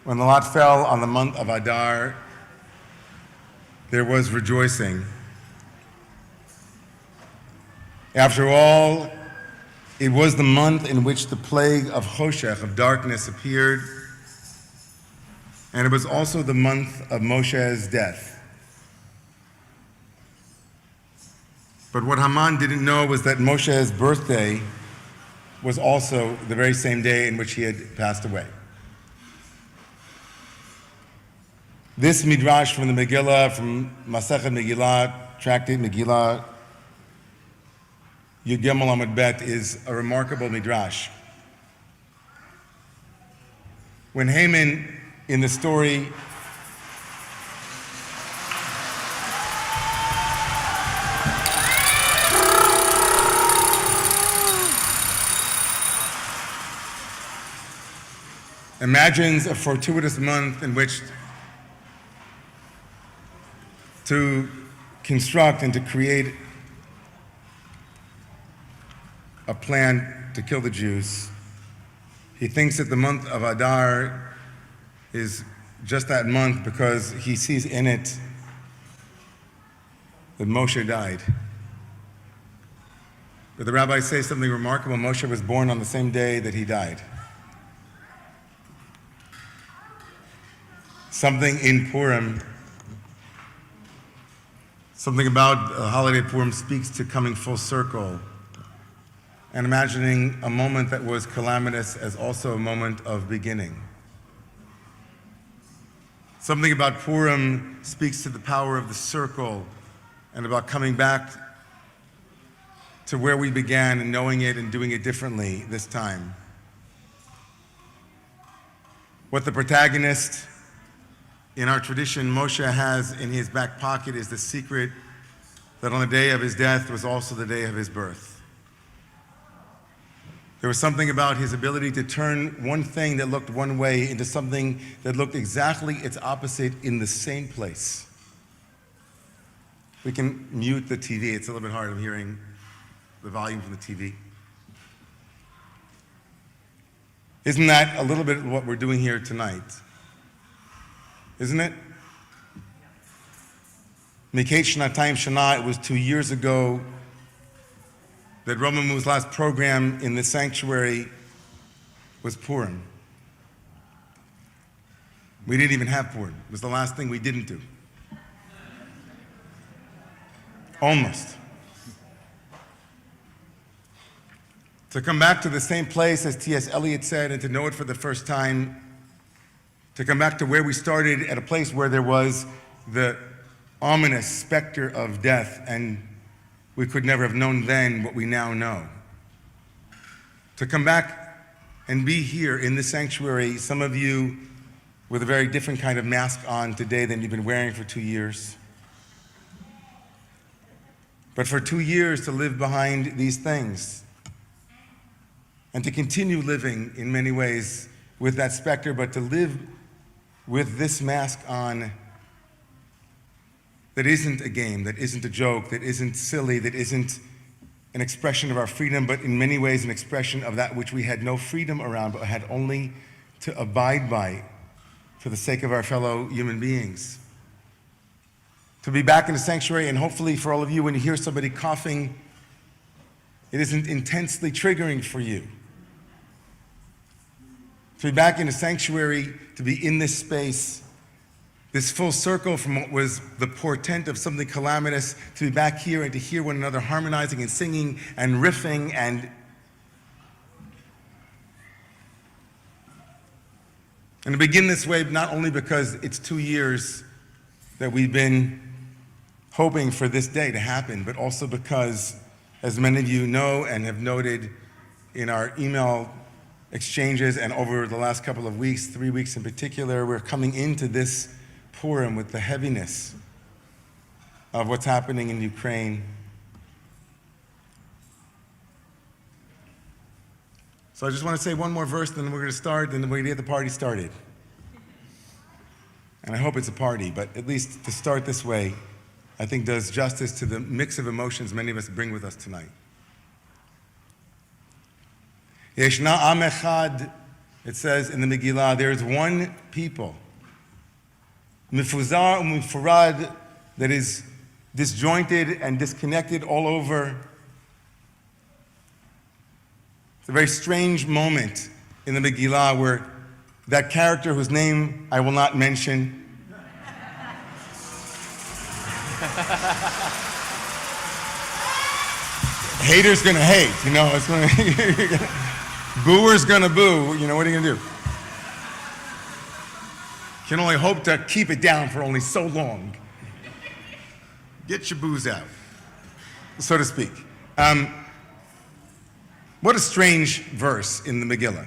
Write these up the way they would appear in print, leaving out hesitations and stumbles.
When the lot fell on the month of Adar, there was rejoicing. After all, it was the month in which the plague of Choshech, of darkness, appeared, and it was also the month of Moshe's death. But what Haman didn't know was that Moshe's birthday was also the very same day in which he had passed away. This midrash from the Megillah, from Masechet Megillah, Tractate Megillah, Yud Gimel Amud Bet, is a remarkable midrash. When Haman, in the story, imagines a fortuitous month in which to construct and to create a plan to kill the Jews. He thinks that the month of Adar is just that month because he sees in it that Moshe died. But the rabbis say something remarkable. Moshe was born on the same day that he died. Something in Purim, something about the holiday Purim speaks to coming full circle and imagining a moment that was calamitous as also a moment of beginning. Something about Purim speaks to the power of the circle and about coming back to where we began and knowing it and doing it differently this time. What the protagonist in our tradition, Moshe, has in his back pocket is the secret that on the day of his death was also the day of his birth. There was something about his ability to turn one thing that looked one way into something that looked exactly its opposite in the same place. We can mute the TV. It's a little bit hard. I'm hearing the volume from the TV. Isn't that a little bit what we're doing here tonight? Isn't it? Mikhet Shnatayim Shana, it was 2 years ago that Romamu's last program in the sanctuary was Purim. We didn't even have Purim. It was the last thing we didn't do. Almost. To come back to the same place, as T.S. Eliot said, and to know it for the first time, to come back to where we started at a place where there was the ominous specter of death, and we could never have known then what we now know. To come back and be here in the sanctuary, some of you with a very different kind of mask on today than you've been wearing for 2 years. But for 2 years to live behind these things and to continue living in many ways with that specter, but to live with this mask on that isn't a game, that isn't a joke, that isn't silly, that isn't an expression of our freedom, but in many ways an expression of that which we had no freedom around, but had only to abide by for the sake of our fellow human beings. To be back in the sanctuary, and hopefully for all of you, when you hear somebody coughing, it isn't intensely triggering for you. To be back in the sanctuary, to be in this space, this full circle from what was the portent of something calamitous, to be back here and to hear one another harmonizing and singing and riffing and to begin this way, not only because it's 2 years that we've been hoping for this day to happen, but also because, as many of you know and have noted in our email exchanges and over the last couple of weeks, 3 weeks in particular, we're coming into this Purim with the heaviness of what's happening in Ukraine. So I just want to say one more verse, then we're going to start, and then we're going to get the party started. And I hope it's a party, but at least to start this way, I think does justice to the mix of emotions many of us bring with us tonight. Yeshna am echad It says in the Megillah, there is one people, mifuzar umifurad, that is disjointed and disconnected all over. It's a very strange moment in the Megillah where that character whose name I will not mention hater's gonna hate, it's gonna booer's gonna boo, what are you gonna do? Can only hope to keep it down for only so long. Get your booze out, so to speak. What a strange verse in the Megillah.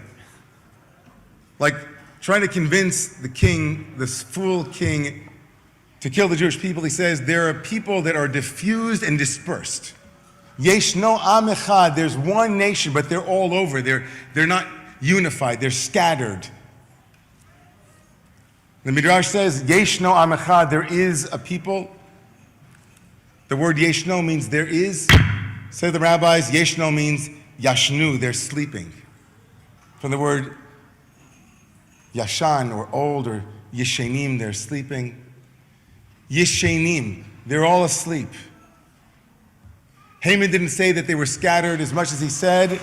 Like trying to convince the king, this fool king, to kill the Jewish people. He says, there are people that are diffused and dispersed. Yeshno am echad, there's one nation, but they're all over. They're not unified, they're scattered. The Midrash says, Yeshno am echad, there is a people. The word Yeshno means there is. Say the rabbis, Yeshno means Yashnu, they're sleeping. From the word Yashan, or old, or Yeshenim, they're sleeping. Yeshenim, they're all asleep. Haman didn't say that they were scattered as much as he said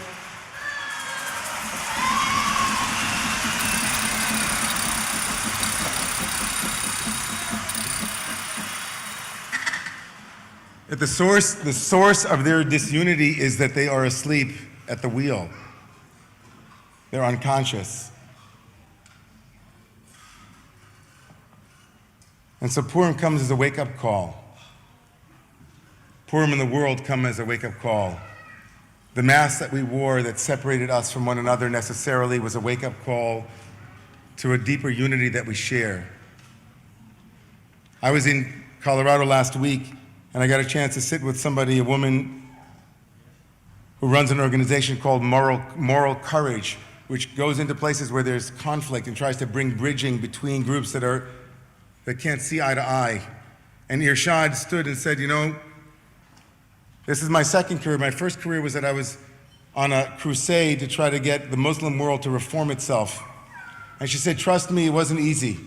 that the source of their disunity is that they are asleep at the wheel. They're unconscious. And so Purim comes as a wake-up call. Purim and the world come as a wake-up call. The mask that we wore that separated us from one another necessarily was a wake-up call to a deeper unity that we share. I was in Colorado last week, and I got a chance to sit with somebody, a woman who runs an organization called Moral Courage, which goes into places where there's conflict and tries to bring bridging between groups that can't see eye to eye. And Irshad stood and said, this is my second career. My first career was that I was on a crusade to try to get the Muslim world to reform itself. And she said, trust me, it wasn't easy.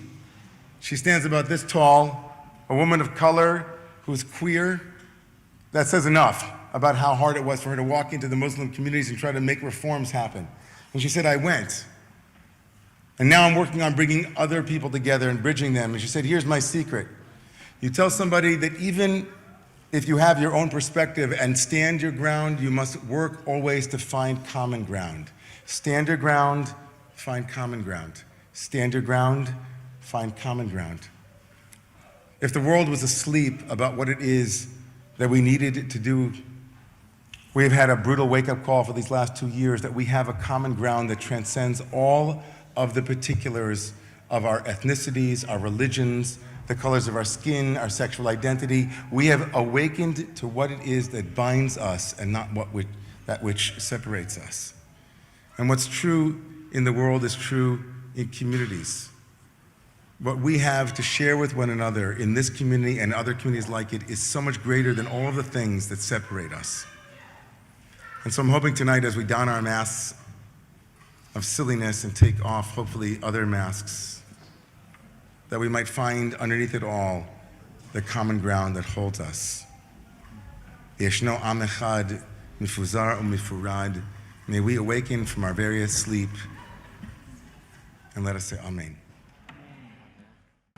She stands about this tall, a woman of color who's queer. That says enough about how hard it was for her to walk into the Muslim communities and try to make reforms happen. And she said, I went. And now I'm working on bringing other people together and bridging them. And she said, here's my secret. You tell somebody that even if you have your own perspective and stand your ground, you must work always to find common ground. Stand your ground, find common ground. Stand your ground, find common ground. If the world was asleep about what it is that we needed to do, we have had a brutal wake-up call for these last 2 years that we have a common ground that transcends all of the particulars of our ethnicities, our religions, the colors of our skin, our sexual identity. We have awakened to what it is that binds us and not that which separates us. And what's true in the world is true in communities. What we have to share with one another in this community and other communities like it is so much greater than all of the things that separate us. And so I'm hoping tonight, as we don our masks of silliness and take off, hopefully, other masks, that we might find underneath it all the common ground that holds us. Yeshno am echad, mifuzar umifurad. May we awaken from our various sleep, and let us say Amen.